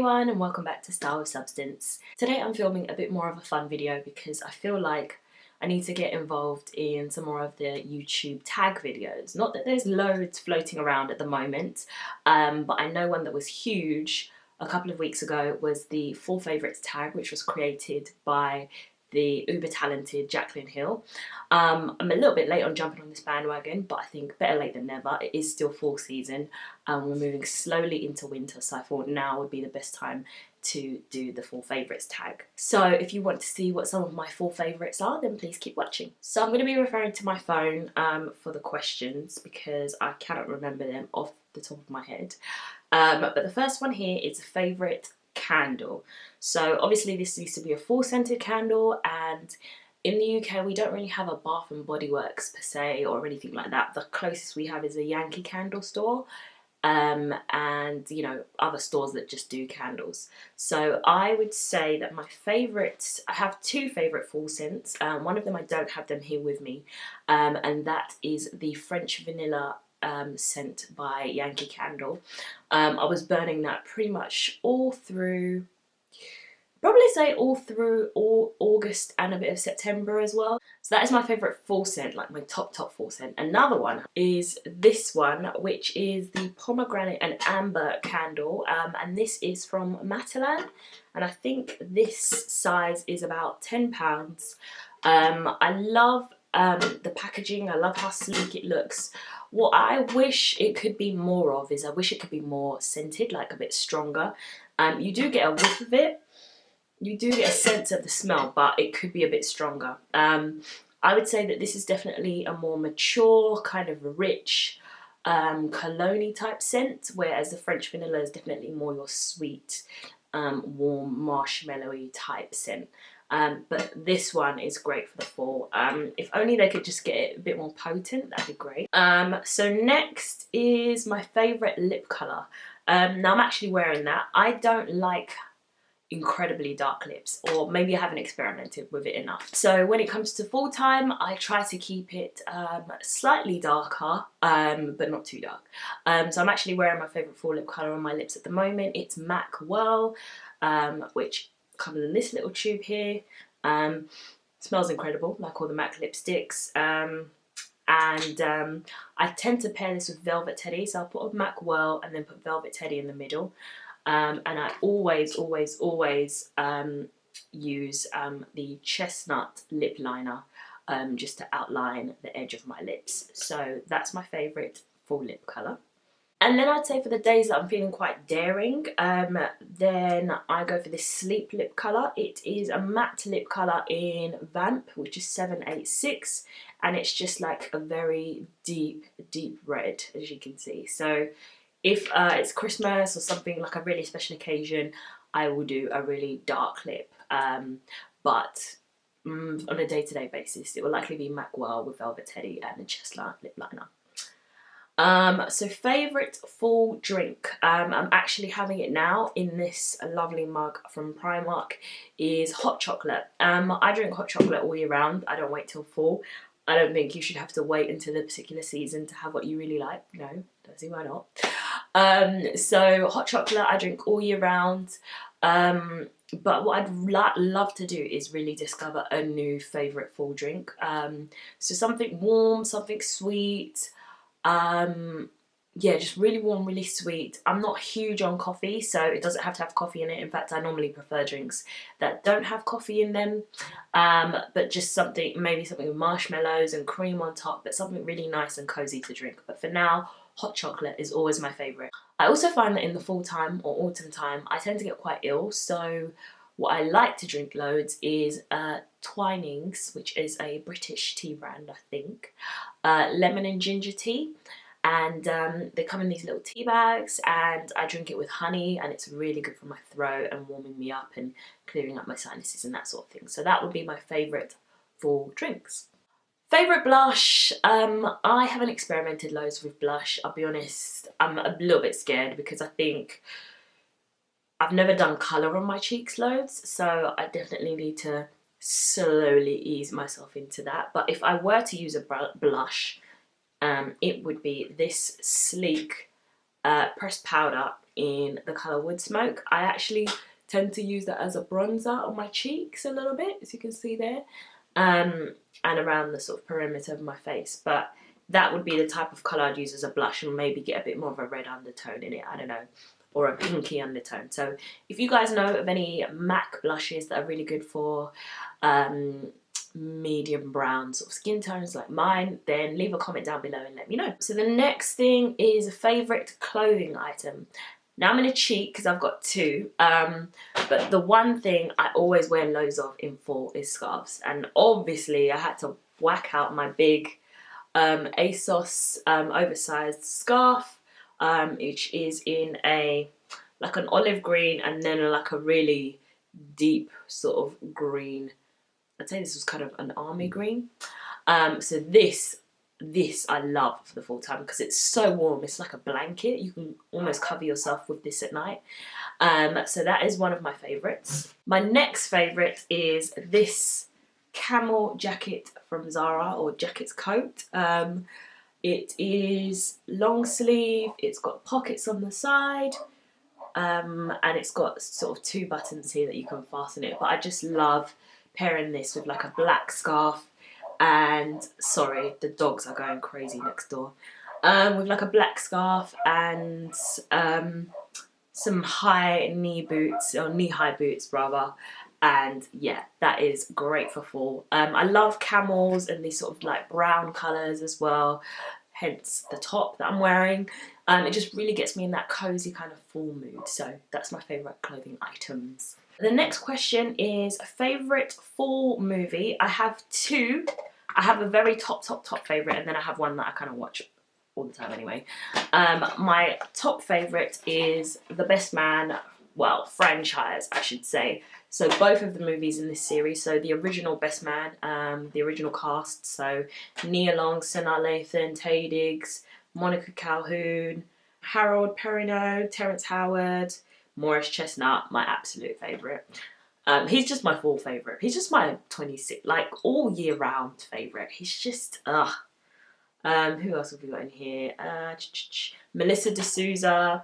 everyone and welcome back to Style with Substance. Today I'm filming a bit more of a fun video because I feel like I need to get involved in some more of the YouTube tag videos. Not that there's loads floating around at the moment, but I know one that was huge a couple of weeks ago was the 4 favourites tag, which was created by the uber talented Jacqueline Hill. I'm a little bit late on jumping on this bandwagon, but I think better late than never. It is still fall season and we're moving slowly into winter, so I thought now would be the best time to do the 4 favourites tag. So if you want to see what some of my 4 favourites are, then please keep watching. So I'm going to be referring to my phone for the questions because I cannot remember them off the top of my head. But the first one here is a favourite candle. So obviously this used to be a full scented candle, and in the UK we don't really have a Bath and Body Works per se or anything like that. The closest we have is a Yankee candle store, and you know, other stores that just do candles. So I would say that my favourites, I have 2 favourite full scents. One of them I don't have them here with me, and that is the French Vanilla scent by Yankee Candle. I was burning that pretty much all through, probably say all through August and a bit of September as well. So that is my favourite full scent, like my top full scent. Another one is this one, which is the Pomegranate and Amber candle, and this is from Matalan, and I think this size is about £10. I love the packaging, I love how sleek it looks. What I wish it could be more of is I wish it could be more scented, like a bit stronger. You do get a whiff of it, you do get a sense of the smell, but it could be a bit stronger. I would say that this is definitely a more mature, kind of rich, cologne-y type scent, whereas the French Vanilla is definitely more your sweet, warm, marshmallowy type scent. But this one is great for the fall. If only they could just get it a bit more potent, that'd be great. So next is my favourite lip colour. Now I'm actually wearing that. I don't like incredibly dark lips, or maybe I haven't experimented with it enough. So when it comes to fall time, I try to keep it slightly darker, but not too dark. So I'm actually wearing my favourite fall lip colour on my lips at the moment. It's MAC Whirl, which comes in this little tube here. Smells incredible, like all the MAC lipsticks. I tend to pair this with Velvet Teddy, so I'll put a MAC Whirl and then put Velvet Teddy in the middle. And I always use the chestnut lip liner just to outline the edge of my lips. So that's my favourite full lip colour. And then I'd say for the days that I'm feeling quite daring, then I go for this Sleep lip colour. It is a matte lip colour in Vamp, which is 786, and it's just like a very deep red, as you can see. So if it's Christmas or something like a really special occasion, I will do a really dark lip. But on a day-to-day basis, it will likely be MAC Whirl with Velvet Teddy and a chestnut lip liner. So favourite fall drink, I'm actually having it now in this lovely mug from Primark, is hot chocolate. I drink hot chocolate all year round. I don't wait till fall. I don't think you should have to wait until the particular season to have what you really like. No, don't see why not. So hot chocolate I drink all year round. But what I'd love to do is really discover a new favourite fall drink. So something warm, something sweet. Yeah, just really warm, really sweet. I'm not huge on coffee, so it doesn't have to have coffee in it. In fact, I normally prefer drinks that don't have coffee in them, but just something, maybe something with marshmallows and cream on top, but something really nice and cozy to drink. But for now, hot chocolate is always my favourite. I also find that in the fall time or autumn time, I tend to get quite ill, so what I like to drink loads is Twinings, which is a British tea brand, I think, lemon and ginger tea. And they come in these little tea bags, and I drink it with honey, and it's really good for my throat and warming me up and clearing up my sinuses and that sort of thing. So that would be my favourite fall drinks. Favourite blush, I haven't experimented loads with blush, I'll be honest. I'm a little bit scared because I think I've never done colour on my cheeks loads, so I definitely need to slowly ease myself into that. But if I were to use a blush, it would be this sleek pressed powder in the colour Wood Smoke. I actually tend to use that as a bronzer on my cheeks a little bit, as you can see there, and around the sort of perimeter of my face. But that would be the type of colour I'd use as a blush, and maybe get a bit more of a red undertone in it, I don't know, or a pinky undertone. So if you guys know of any MAC blushes that are really good for medium brown sort of skin tones like mine, then leave a comment down below and let me know. So the next thing is a favourite clothing item. Now I'm going to cheat because I've got two, but the one thing I always wear loads of in fall is scarves, and obviously I had to whack out my big ASOS oversized scarf, which is in like an olive green and then like a really deep sort of green. I'd say this was kind of an army green. So this I love for the fall time because it's so warm. It's like a blanket. You can almost cover yourself with this at night. So that is one of my favourites. My next favourite is this camel jacket from Zara, or jacket's coat. It is long sleeve. It's got pockets on the side. And it's got sort of two buttons here that you can fasten it. But I just love pairing this with like a black scarf, and sorry, the dogs are going crazy next door, with like a black scarf and some high knee boots, or knee-high boots rather, and yeah, that is great for fall. I love camels and these sort of like brown colours as well, hence the top that I'm wearing. It just really gets me in that cozy kind of fall mood, so that's my favourite clothing items. The next question is a favourite fall movie. I have two. I have a very top favourite, and then I have one that I kind of watch all the time anyway. My top favourite is The Best Man, well, franchise I should say. So both of the movies in this series, so the original Best Man, the original cast, so Nia Long, Sanaa Lathan, Taye Diggs, Monica Calhoun, Harold Perrineau, Terrence Howard, Morris Chestnut, my absolute favourite. He's just my fall favourite. He's just my 26, like all year round favourite. He's just, who else have we got in here? Melissa D'Souza.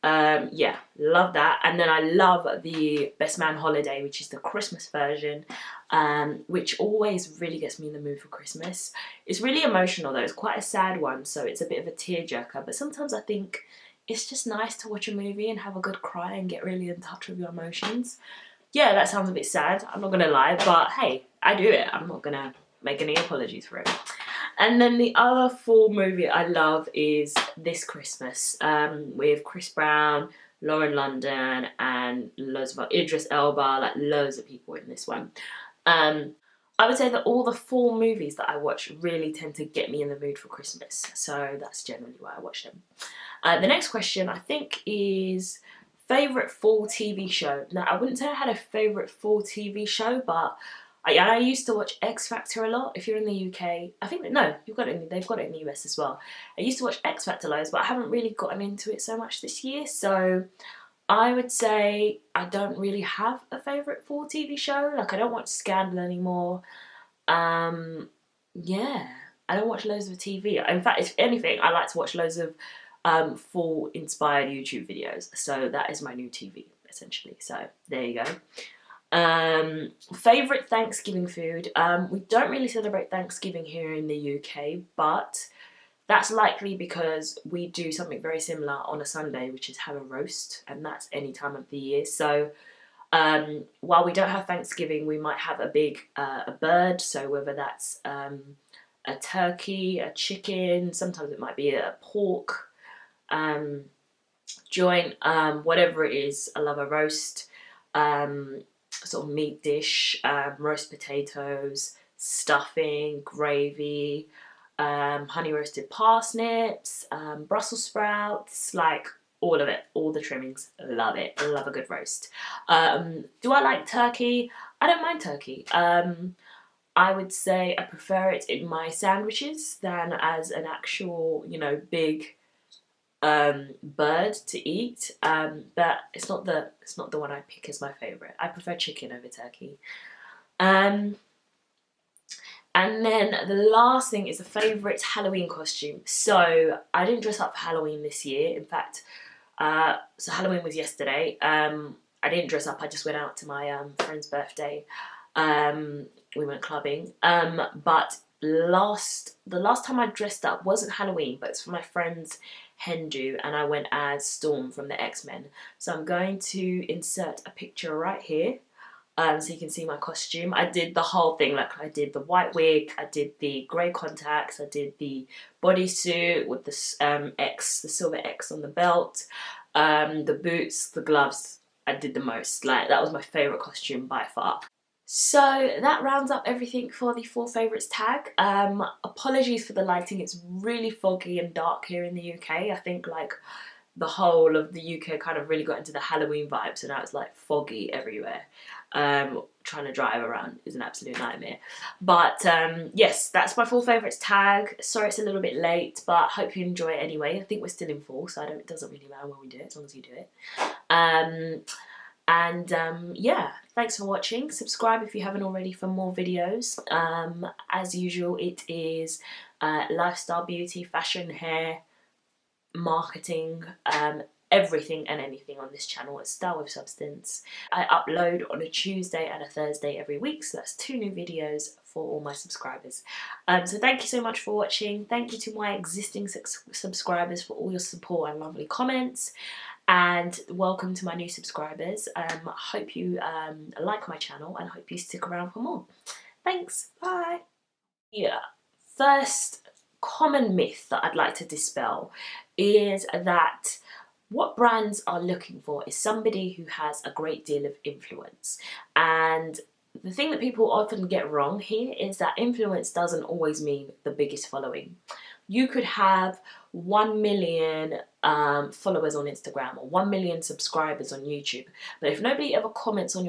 Yeah, love that. And then I love the Best Man Holiday, which is the Christmas version, which always really gets me in the mood for Christmas. It's really emotional though. It's quite a sad one, so it's a bit of a tearjerker. But sometimes I think it's just nice to watch a movie and have a good cry and get really in touch with your emotions. Yeah, that sounds a bit sad, I'm not gonna lie, but hey, I do it. I'm not gonna make any apologies for it. And then the other fall movie I love is This Christmas, with Chris Brown, Lauren London, and loads of Idris Elba, like loads of people in this one. I would say that all the fall movies that I watch really tend to get me in the mood for Christmas, so that's generally why I watch them. The next question I think is favourite fall TV show. Now I wouldn't say I had a favourite fall TV show, but I used to watch X Factor a lot. If you're in the UK, I think, no, they've got it in the US as well. I used to watch X Factor loads, but I haven't really gotten into it so much this year, so I would say I don't really have a favourite fall TV show. Like, I don't watch Scandal anymore. Yeah, I don't watch loads of TV. In fact, if anything, I like to watch loads of fall inspired YouTube videos. So that is my new TV, essentially. So there you go. Favourite Thanksgiving food. We don't really celebrate Thanksgiving here in the UK, but that's likely because we do something very similar on a Sunday, which is have a roast, and that's any time of the year. So while we don't have Thanksgiving, we might have a big a bird, so whether that's a turkey, a chicken, sometimes it might be a pork joint, whatever it is. I love a roast, sort of meat dish, roast potatoes, stuffing, gravy, honey roasted parsnips, Brussels sprouts, like all of it, all the trimmings. Love it. I love a good roast. Do I like turkey? I don't mind turkey. I would say I prefer it in my sandwiches than as an actual, you know, big bird to eat. But it's not the one I pick as my favourite. I prefer chicken over turkey. And And then the last thing is a favourite Halloween costume. So I didn't dress up for Halloween this year. In fact, so Halloween was yesterday. I didn't dress up. I just went out to my friend's birthday. We went clubbing. But the last time I dressed up wasn't Halloween, but it's for my friend's hen do, and I went as Storm from the X-Men. So I'm going to insert a picture right here. So you can see my costume. I did the whole thing, like I did the white wig, I did the grey contacts, I did the bodysuit with the the silver X on the belt, the boots, the gloves. I did the most. Like, that was my favourite costume by far. So that rounds up everything for the 4 favourites tag. Apologies for the lighting, it's really foggy and dark here in the UK. I think like the whole of the UK kind of really got into the Halloween vibe, so now it's like foggy everywhere. Trying to drive around is an absolute nightmare. But yes, that's my 4 favourites tag. Sorry it's a little bit late, but hope you enjoy it anyway. I think we're still in fall, so it doesn't really matter when we do it, as long as you do it. Yeah, thanks for watching. Subscribe if you haven't already for more videos. As usual, it is lifestyle, beauty, fashion, hair, marketing, everything and anything on this channel. It's Style with Substance. I upload on a Tuesday and a Thursday every week, so that's 2 new videos for all my subscribers. So thank you so much for watching. Thank you to my existing subscribers for all your support and lovely comments, and welcome to my new subscribers. I hope you like my channel and hope you stick around for more. Thanks, bye. Yeah, first common myth that I'd like to dispel is that what brands are looking for is somebody who has a great deal of influence. And the thing that people often get wrong here is that influence doesn't always mean the biggest following. You could have 1 million followers on Instagram or 1 million subscribers on YouTube, but if nobody ever comments on your